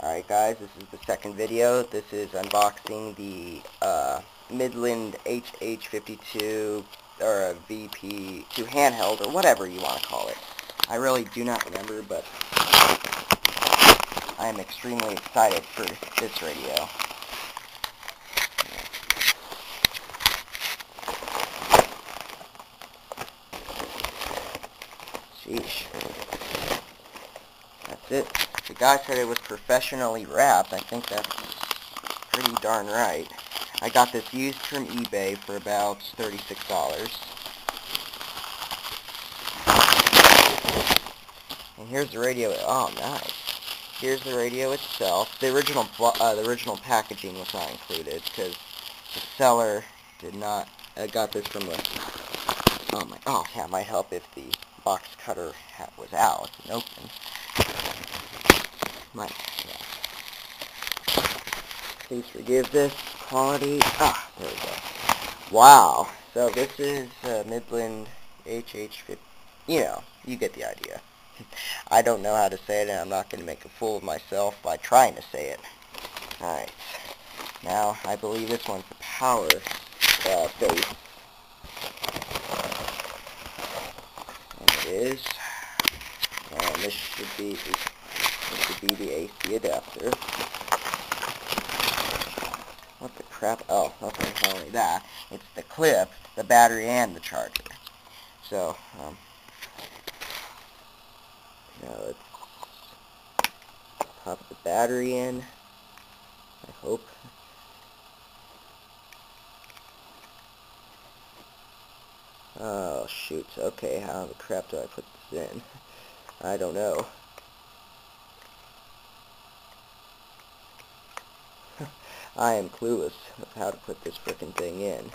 Alright guys, this is the second video. This is unboxing the Midland HH54 or VP2 handheld, or whatever you want to call it. I really do not remember, but I am extremely excited for this radio. Sheesh. That's it. The guy said it was professionally wrapped. I think that's pretty darn right. I got this used from eBay for about $36. And here's the radio. Oh, nice. Here's the radio itself. The original packaging was not included because the seller did not. I got this from a. Oh yeah, it might help if the box cutter was out and open. Yeah. Please forgive this quality. Ah, there we go. Wow. So this is Midland HH50. You get the idea. I don't know how to say it, and I'm not going to make a fool of myself by trying to say it. Alright. Now, I believe this one's the power base. And it is. And this should be the AC adapter. What the crap? Oh, okay, not only that, it's the clip, the battery, and the charger. So, now let's pop the battery in, I hope. Oh, shoot. Okay, how the crap do I put this in? I don't know. I am clueless of how to put this frickin' thing in.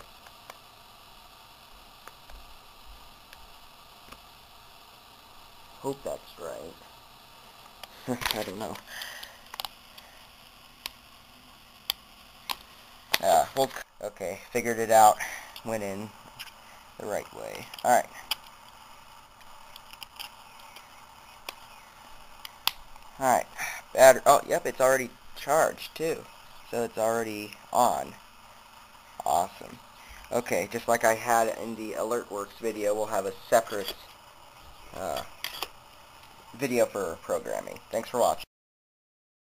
Hope that's right. I don't know. Okay, figured it out. Went in the right way. Alright. Alright. Battery. Oh, yep, it's already charged, too. So it's already on. Awesome. Okay, just like I had in the AlertWorks video, we'll have a separate video for programming. Thanks for watching.